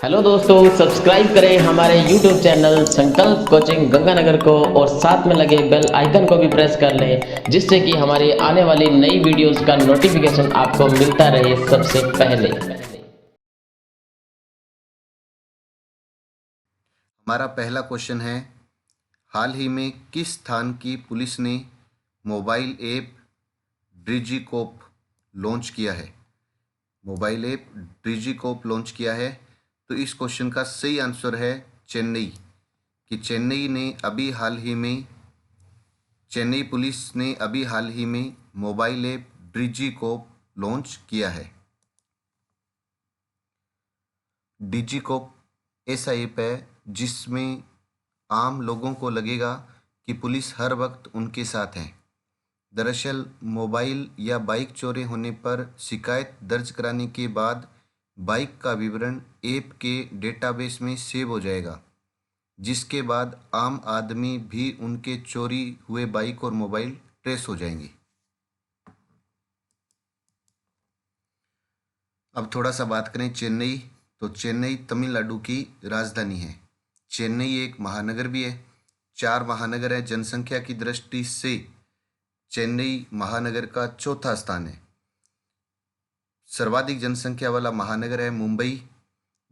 Hello दोस्तों, subscribe करें हमारे YouTube चैनल संकल्प कोचिंग गंगानगर को और साथ में लगे बेल आइकन को भी प्रेस कर लें, जिससे कि हमारी आने वाली नई वीडियोस का नोटिफिकेशन आपको मिलता रहे सबसे पहले। हमारा पहला क्वेश्चन है, हाल ही में किस स्थान की पुलिस ने मोबाइल ऐप डिजिकोप लॉन्च किया है? मोबाइल ऐप डिजिकोप लॉन्च किया है। तो इस क्वेश्चन का सही आंसर है चेन्नई। कि चेन्नई पुलिस ने अभी हाल ही में मोबाइल ऐप डिजिकोप लॉन्च किया है। डिजिकोप ऐसा ऐप है जिसमें आम लोगों को लगेगा कि पुलिस हर वक्त उनके साथ है। दरअसल मोबाइल या बाइक चोरी होने पर शिकायत दर्ज कराने के बाद बाइक का विवरण ऐप के डेटाबेस में सेव हो जाएगा, जिसके बाद आम आदमी भी उनके चोरी हुए बाइक और मोबाइल ट्रेस हो जाएंगे। अब थोड़ा सा बात करें चेन्नई। तो चेन्नई तमिलनाडु की राजधानी है। चेन्नई एक महानगर भी है। 4 महानगर है। जनसंख्या की दृष्टि से चेन्नई महानगर का चौथा स्थान है। सर्वाधिक जनसंख्या वाला महानगर है मुंबई।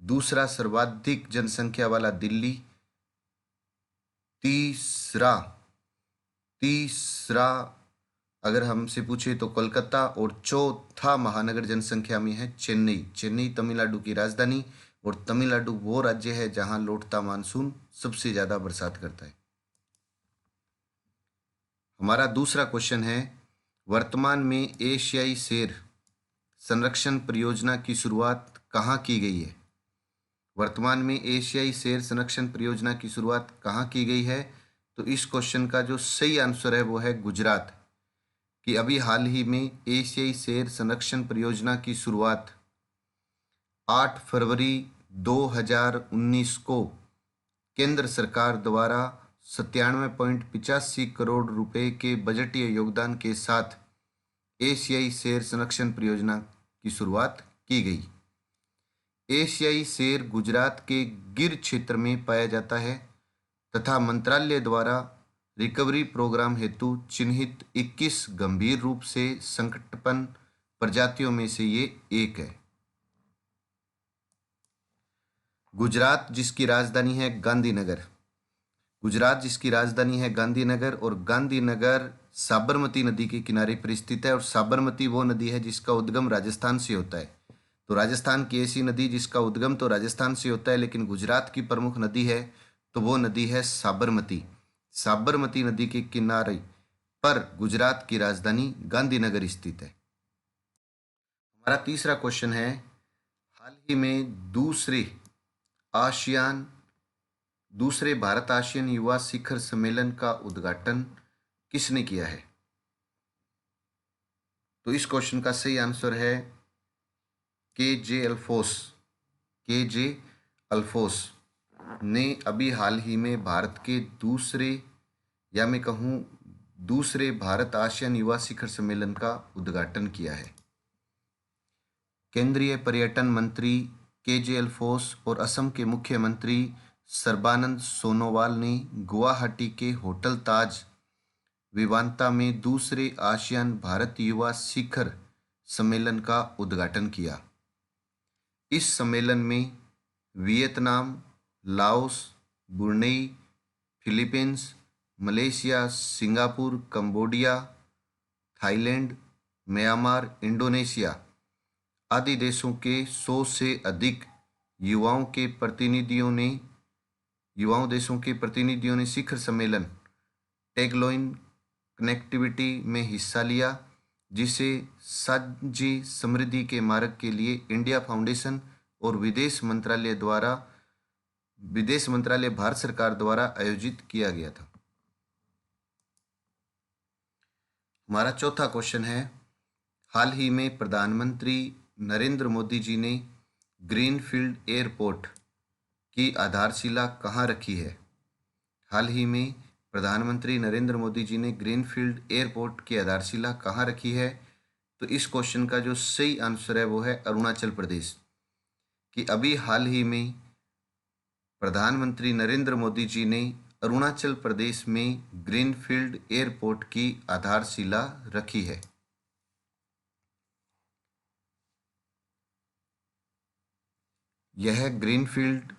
दूसरा सर्वाधिक जनसंख्या वाला दिल्ली। तीसरा तीसरा अगर हमसे पूछे तो कोलकाता। और चौथा महानगर जनसंख्या में है चेन्नई। चेन्नई तमिलनाडु की राजधानी, और तमिलनाडु वो राज्य है जहां लौटता मानसून सबसे ज्यादा बरसात करता है। हमारा दूसरा क्वेश्चन है, वर्तमान में एशियाई शेर संरक्षण परियोजना की शुरुआत कहाँ की गई है? वर्तमान में एशियाई शेर संरक्षण परियोजना की शुरुआत कहाँ की गई है? तो इस क्वेश्चन का जो सही आंसर है वो है गुजरात। कि अभी हाल ही में एशियाई शेर संरक्षण परियोजना की शुरुआत 8 फरवरी 2019 को केंद्र सरकार द्वारा 97.85 करोड़ रुपए के बजटीय योगदान के साथ एशियाई शेर संरक्षण परियोजना की शुरुआत की गई। एशियाई शेर गुजरात के गिर क्षेत्र में पाया जाता है तथा मंत्रालय द्वारा रिकवरी प्रोग्राम हेतु चिन्हित 21 गंभीर रूप से संकटपन्न प्रजातियों में से ये एक है। गुजरात जिसकी राजधानी है गांधीनगर। गुजरात जिसकी राजधानी है गांधीनगर, और गांधीनगर साबरमती नदी के किनारे पर स्थित है। और साबरमती वो नदी है जिसका उद्गम राजस्थान से होता है। तो राजस्थान की ऐसी नदी जिसका उद्गम तो राजस्थान से होता है, लेकिन गुजरात की प्रमुख नदी है तो वो नदी है साबरमती। साबरमती नदी के किनारे पर गुजरात की राजधानी गांधीनगर स्थित है। हमारा तीसरा क्वेश्चन है, हाल ही में दूसरे भारत आसियान युवा शिखर सम्मेलन का उद्घाटन किसने किया है? तो इस क्वेश्चन का सही आंसर है के जे अल्फोस ने अभी हाल ही में भारत के दूसरे भारत आसियान युवा शिखर सम्मेलन का उद्घाटन किया है। केंद्रीय पर्यटन मंत्री के जे अल्फोस और असम के मुख्यमंत्री सर्बानंद सोनोवाल ने गुवाहाटी के होटल ताज विवांता में दूसरे आसियान भारत युवा शिखर सम्मेलन का उद्घाटन किया। इस सम्मेलन में Vietnam, Laos, Brunei, Philippines, Malaysia, Singapore, Cambodia, Thailand, Myanmar, Indonesia आदि देशों के 100 से अधिक युवाओं देशों के प्रतिनिधियों ने शिखर सम्मेलन टैगलोइन कनेक्टिविटी में हिस्सा लिया, जिसे साझी समृद्धि के मार्ग के लिए इंडिया फाउंडेशन और विदेश मंत्रालय भारत सरकार द्वारा आयोजित किया गया था। हमारा चौथा क्वेश्चन है, हाल ही में प्रधानमंत्री नरेंद्र मोदी जी ने ग्रीनफील्ड एयरपोर्ट की आधारशिला कहाँ रखी है? हाल ही में प्रधानमंत्री नरेंद्र मोदी जी ने ग्रीनफील्ड एयरपोर्ट की आधारशिला कहाँ रखी है? तो इस क्वेश्चन का जो सही आंसर है वो है अरुणाचल प्रदेश। कि अभी हाल ही में प्रधानमंत्री नरेंद्र मोदी जी ने अरुणाचल प्रदेश में ग्रीनफील्ड एयरपोर्ट की आधारशिला रखी है? यह ग्रीनफील्ड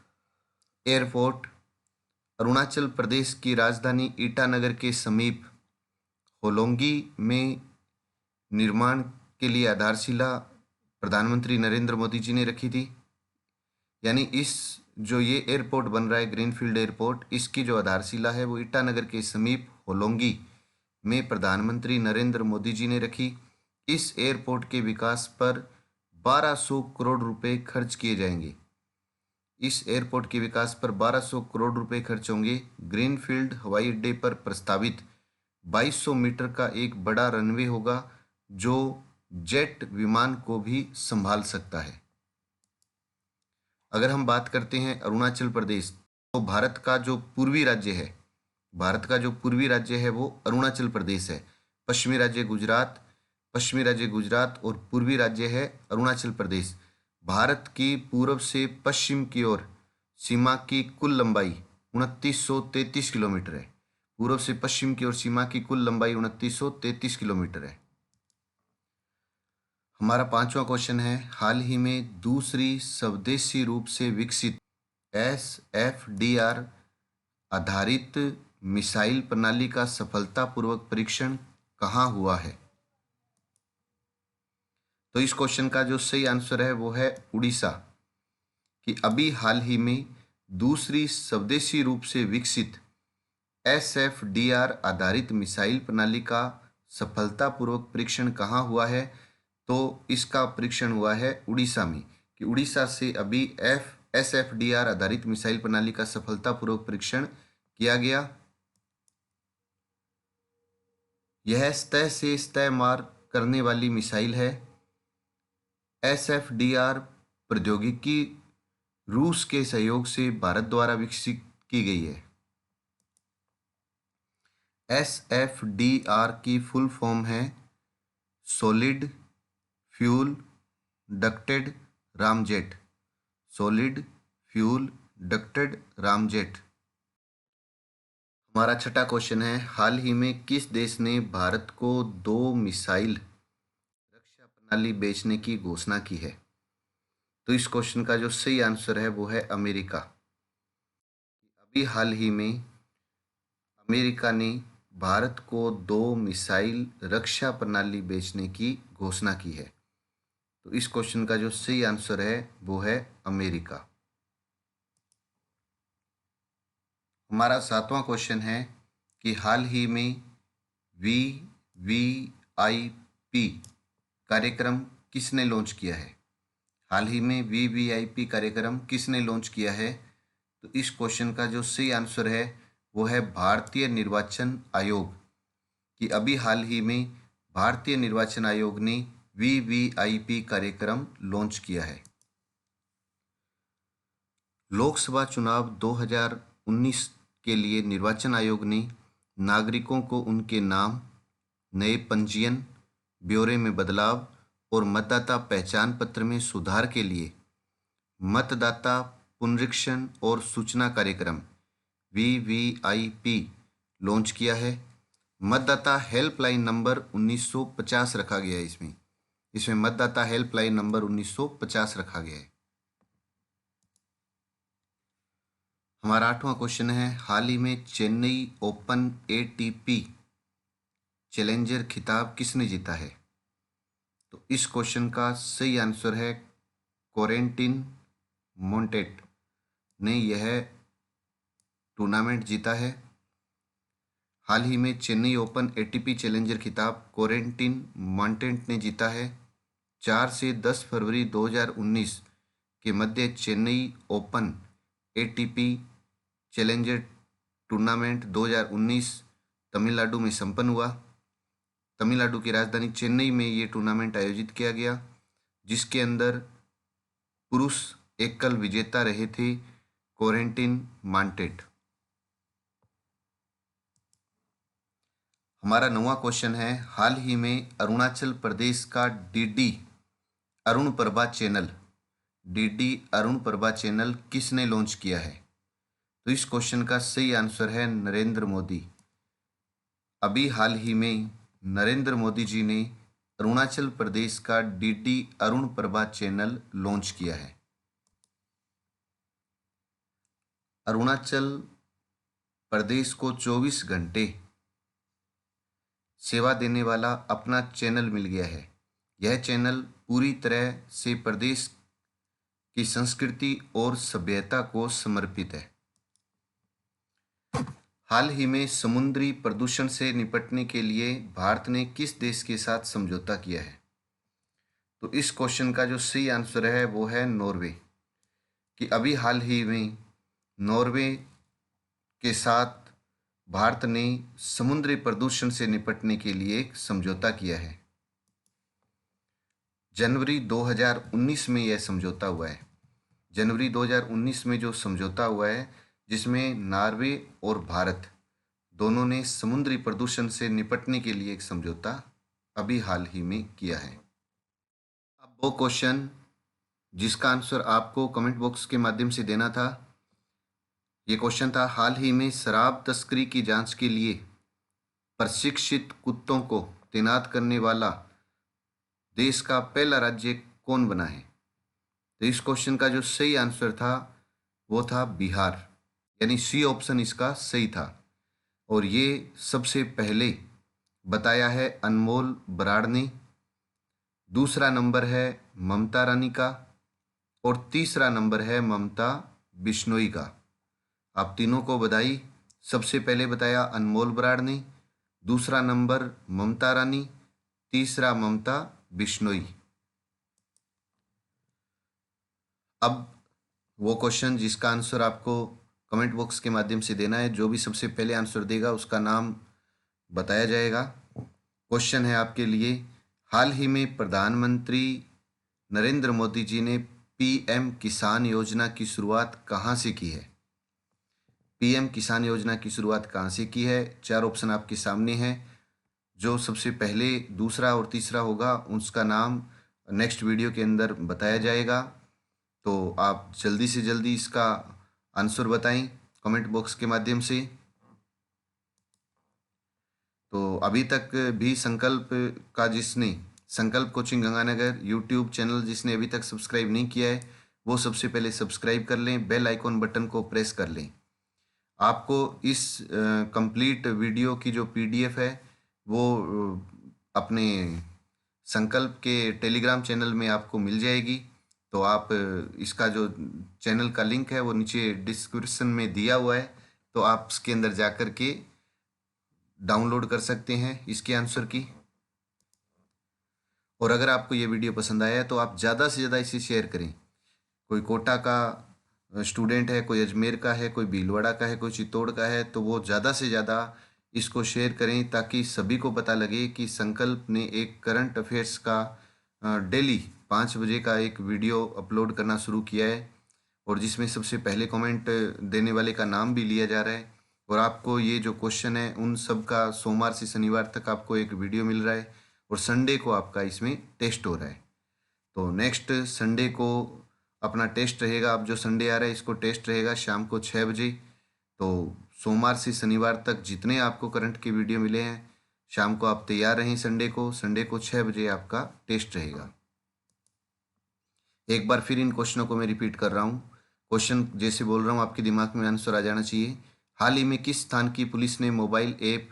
एयरपोर्ट अरुणाचल प्रदेश की राजधानी ईटानगर के समीप होलोंगी में निर्माण के लिए आधारशिला प्रधानमंत्री नरेंद्र मोदी जी ने रखी थी। यानी ये एयरपोर्ट बन रहा है ग्रीनफील्ड एयरपोर्ट, इसकी जो आधारशिला है वो ईटानगर के समीप होलोंगी में प्रधानमंत्री नरेंद्र मोदी जी ने रखी। इस एयरपोर्ट के विकास पर 1200 करोड़ रुपए खर्च किए जाएंगे। इस एयरपोर्ट के विकास पर 1200 करोड़ रुपए खर्च होंगे। ग्रीनफील्ड हवाई अड्डे पर प्रस्तावित 2200 मीटर का एक बड़ा रनवे होगा जो जेट विमान को भी संभाल सकता है। अगर हम बात करते हैं अरुणाचल प्रदेश, तो भारत का जो पूर्वी राज्य है वो अरुणाचल प्रदेश है। पश्चिमी राज्य गुजरात और पूर्वी राज्य है अरुणाचल प्रदेश। भारत की पूर्व से पश्चिम की ओर सीमा की कुल लंबाई 2933 किलोमीटर है। पूर्व से पश्चिम की ओर सीमा की कुल लंबाई 2933 किलोमीटर है। हमारा 5वां क्वेश्चन है, हाल ही में दूसरी स्वदेशी रूप से विकसित SFDR आधारित मिसाइल प्रणाली का सफलतापूर्वक परीक्षण कहाँ हुआ है? तो इस क्वेश्चन का जो सही आंसर है वो है उड़ीसा। कि अभी हाल ही में दूसरी स्वदेशी रूप से विकसित SFDR आधारित मिसाइल प्रणाली का सफलतापूर्वक परीक्षण कहाँ हुआ है? तो इसका परीक्षण हुआ है उड़ीसा में। कि उड़ीसा से अभी SFDR आधारित मिसाइल प्रणाली का सफलतापूर्वक परीक्षण किया गया। यह सतह से सतह मार करने वाली मिसाइल है। SFDR प्रौद्योगिकी रूस के सहयोग से भारत द्वारा विकसित की गई है। SFDR की फुल फॉर्म है solid fuel ducted ramjet. Solid fuel ducted ramjet. हमारा 6वां क्वेश्चन है, हाल ही में किस देश ने भारत को 2 मिसाइल रक्षा प्रणाली बेचने की घोषणा की है? तो इस क्वेश्चन का जो सही आंसर है वो है अमेरिका। अभी हाल ही में अमेरिका ने भारत को 2 मिसाइल रक्षा प्रणाली बेचने की घोषणा की है। तो इस क्वेश्चन का जो सही आंसर है वो है अमेरिका। हमारा 7वां क्वेश्चन है कि हाल ही में VVIP कार्यक्रम किसने लॉन्च किया है? हाल ही में VVIP कार्यक्रम किसने लॉन्च किया है? तो इस क्वेश्चन का जो सही आंसर है वो है भारतीय निर्वाचन आयोग। कि अभी हाल ही में भारतीय निर्वाचन आयोग ने VVIP कार्यक्रम लॉन्च किया है। लोकसभा चुनाव 2019 के लिए निर्वाचन आयोग ने नागरिकों को उनके नाम, नए पंजीयन ब्यौरे में बदलाव और मतदाता पहचान पत्र में सुधार के लिए मतदाता पुनरीक्षण और सूचना कार्यक्रम VVIP लॉन्च किया है। मतदाता हेल्पलाइन नंबर 1950 रखा गया है। इसमें मतदाता हेल्पलाइन नंबर 1950 रखा गया है। हमारा 8वां क्वेश्चन है, हाल ही में चेन्नई ओपन ATP चैलेंजर खिताब किसने जीता है? तो इस क्वेश्चन का सही आंसर है कोरेंटिन मोंटेट ने यह टूर्नामेंट जीता है। हाल ही में चेन्नई ओपन ATP चैलेंजर खिताब कोरेंटिन मोंटेट ने जीता है। 4 से 10 फरवरी 2019 के मध्य Chennai open ATP challenger tournament 2019 Tamil Nadu में संपन्न हुआ। तमिलनाडु की राजधानी चेन्नई में ये टूर्नामेंट आयोजित किया गया, जिसके अंदर पुरुष एकल विजेता रहे थे कोरेंटिन मोंटेट। हमारा 9वां क्वेश्चन है, हाल ही में अरुणाचल प्रदेश का DD Arun Prabha channel DD Arun Prabha channel किसने लॉन्च किया है? तो इस क्वेश्चन का सही आंसर है नरेंद्र मोदी। अभी हाल ही में नरेंद्र मोदी जी ने अरुणाचल प्रदेश का DD Arun Prabha channel launch किया है। अरुणाचल प्रदेश को 24 घंटे सेवा देने वाला अपना चैनल मिल गया है। यह चैनल पूरी तरह से प्रदेश की संस्कृति और सभ्यता को समर्पित है। हाल ही में समुद्री प्रदूषण से निपटने के लिए भारत ने किस देश के साथ समझौता किया है? तो इस क्वेश्चन का जो सही आंसर है वो है नॉर्वे। कि अभी हाल ही में नॉर्वे के साथ भारत ने समुद्री प्रदूषण से निपटने के लिए एक समझौता किया है। जनवरी 2019 में यह समझौता हुआ है। जनवरी 2019 में जो समझौता हुआ है, जिसमें नॉर्वे और भारत दोनों ने समुद्री प्रदूषण से निपटने के लिए एक समझौता अभी हाल ही में किया है। अब वो क्वेश्चन जिसका आंसर आपको कमेंट बॉक्स के माध्यम से देना था, ये क्वेश्चन था, हाल ही में शराब तस्करी की जांच के लिए प्रशिक्षित कुत्तों को तैनात करने वाला देश का पहला राज्य कौन बना है? तो इस क्वेश्चन का जो सही आंसर था वो था बिहार, यानी सी ऑप्शन इसका सही था। और ये सबसे पहले बताया है अनमोल बराड़ ने, दूसरा नंबर है ममता रानी का, और तीसरा नंबर है ममता बिश्नोई का। आप तीनों को बधाई। सबसे पहले बताया अनमोल बराड़ ने, दूसरा नंबर ममता रानी, तीसरा ममता बिश्नोई। अब वो क्वेश्चन जिसका आंसर आपको कमेंट बॉक्स के माध्यम से देना है, जो भी सबसे पहले आंसर देगा उसका नाम बताया जाएगा। क्वेश्चन है आपके लिए, हाल ही में प्रधानमंत्री नरेंद्र मोदी जी ने पीएम किसान योजना की शुरुआत कहाँ से की है? पीएम किसान योजना की शुरुआत कहाँ से की है? चार ऑप्शन आपके सामने हैं। जो सबसे पहले, दूसरा और तीसरा होगा उसका नाम नेक्स्ट वीडियो के अंदर बताया जाएगा। तो आप जल्दी से जल्दी इसका आंसर बताएं कमेंट बॉक्स के माध्यम से। तो अभी तक भी संकल्प कोचिंग गंगानगर यूट्यूब चैनल जिसने अभी तक सब्सक्राइब नहीं किया है, वो सबसे पहले सब्सक्राइब कर लें, बेल आइकॉन बटन को प्रेस कर लें। आपको इस कंप्लीट वीडियो की जो पीडीएफ है वो अपने संकल्प के टेलीग्राम चैनल में आपको मिल जाएगी। तो आप इसका जो चैनल का लिंक है वो नीचे डिस्क्रिप्शन में दिया हुआ है, तो आप उसके अंदर जा कर के डाउनलोड कर सकते हैं इसके आंसर की। और अगर आपको ये वीडियो पसंद आया है तो आप ज़्यादा से ज़्यादा इसे शेयर करें। कोई कोटा का स्टूडेंट है, कोई अजमेर का है, कोई भीलवाड़ा का है, कोई चित्तौड़ का है, तो वो ज़्यादा से ज़्यादा इसको शेयर करें ताकि सभी को पता लगे कि संकल्प ने एक करंट अफेयर्स का डेली 5 बजे का एक वीडियो अपलोड करना शुरू किया है, और जिसमें सबसे पहले कमेंट देने वाले का नाम भी लिया जा रहा है। और आपको ये जो क्वेश्चन है उन सब का सोमवार से शनिवार तक आपको एक वीडियो मिल रहा है, और संडे को आपका इसमें टेस्ट हो रहा है। तो नेक्स्ट संडे को अपना टेस्ट रहेगा। अब जो संडे आ रहा है इसको टेस्ट रहेगा शाम को 6 बजे। तो सोमवार से शनिवार तक जितने आपको करंट के वीडियो मिले हैं, शाम को आप तैयार रहें। संडे को 6 बजे आपका टेस्ट रहेगा। एक बार फिर इन क्वेश्चनों को मैं रिपीट कर रहा हूँ। क्वेश्चन जैसे बोल रहा हूँ आपके दिमाग में आंसर आ जाना चाहिए। हाल ही में किस स्थान की पुलिस ने मोबाइल ऐप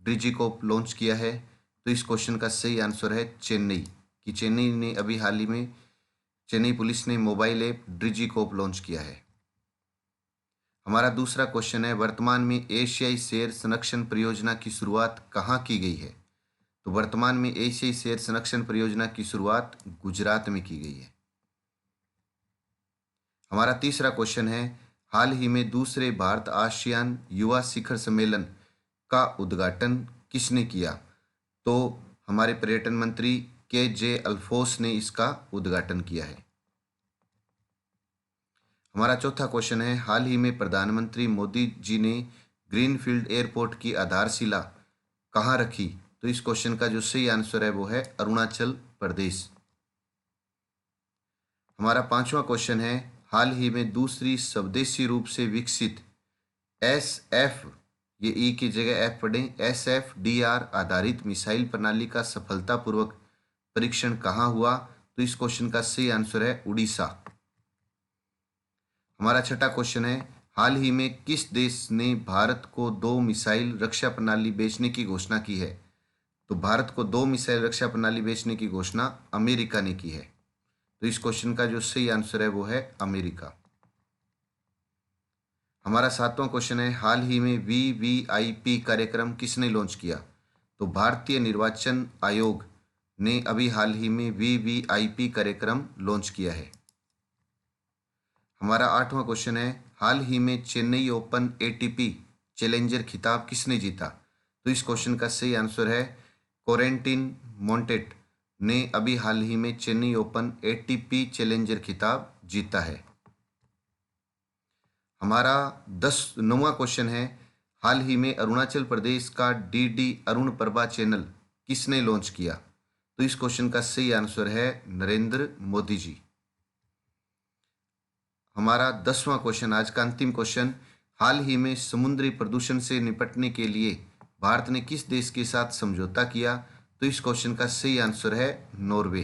डिजिकोप लॉन्च किया है? तो इस क्वेश्चन का सही आंसर है चेन्नई। कि चेन्नई ने अभी हाल ही में चेन्नई पुलिस ने मोबाइल ऐप डिजिकोप लॉन्च किया है। हमारा दूसरा क्वेश्चन है, वर्तमान में एशियाई शेर संरक्षण परियोजना की शुरुआत कहाँ की गई है? तो वर्तमान में एशियाई शेर संरक्षण परियोजना की शुरुआत गुजरात में की गई है। हमारा तीसरा क्वेश्चन है, हाल ही में दूसरे भारत आसियान युवा शिखर सम्मेलन का उद्घाटन किसने किया? तो हमारे पर्यटन मंत्री के अल्फोंस ने इसका उद्घाटन किया है। हमारा चौथा क्वेश्चन है, हाल ही में प्रधानमंत्री मोदी जी ने ग्रीनफील्ड एयरपोर्ट की आधारशिला कहाँ रखी? तो इस क्वेश्चन का जो सही आंसर है वो है अरुणाचल प्रदेश। हमारा 5वां क्वेश्चन है, हाल ही में दूसरी स्वदेशी रूप से विकसित SF, ये ई की जगह F पढ़ें, SFDR आधारित मिसाइल प्रणाली का सफलतापूर्वक परीक्षण कहाँ हुआ? तो इस क्वेश्चन का सही आंसर है उड़ीसा। हमारा 6ठा क्वेश्चन है, हाल ही में किस देश ने भारत को 2 मिसाइल रक्षा प्रणाली बेचने की घोषणा की है? तो भारत को 2 मिसाइल रक्षा प्रणाली बेचने की घोषणा अमेरिका ने की है। तो इस क्वेश्चन का जो सही आंसर है वो है अमेरिका। हमारा 7वां क्वेश्चन है, हाल ही में VVIP कार्यक्रम किसने लॉन्च किया? तो भारतीय निर्वाचन आयोग ने अभी हाल ही में VVIP कार्यक्रम लॉन्च किया है। हमारा 8वां क्वेश्चन है, हाल ही में चेन्नई ओपन ATP चैलेंजर खिताब किसने जीता? तो इस क्वेश्चन का सही आंसर है कोरेंटिन मॉन्टेट ने अभी हाल ही में चेन्नई ओपन ATP चैलेंजर खिताब जीता है। हमारा 9वां क्वेश्चन है, हाल ही में अरुणाचल प्रदेश का DD अरुण प्रभा चैनल किसने लॉन्च किया? तो इस क्वेश्चन का सही आंसर है नरेंद्र मोदी जी। हमारा 10वां क्वेश्चन, आज का अंतिम क्वेश्चन, हाल ही में समुद्री प्रदूषण से निपटने के लिए भारत ने किस देश के साथ समझौता किया? तो इस क्वेश्चन का सही आंसर है नॉर्वे।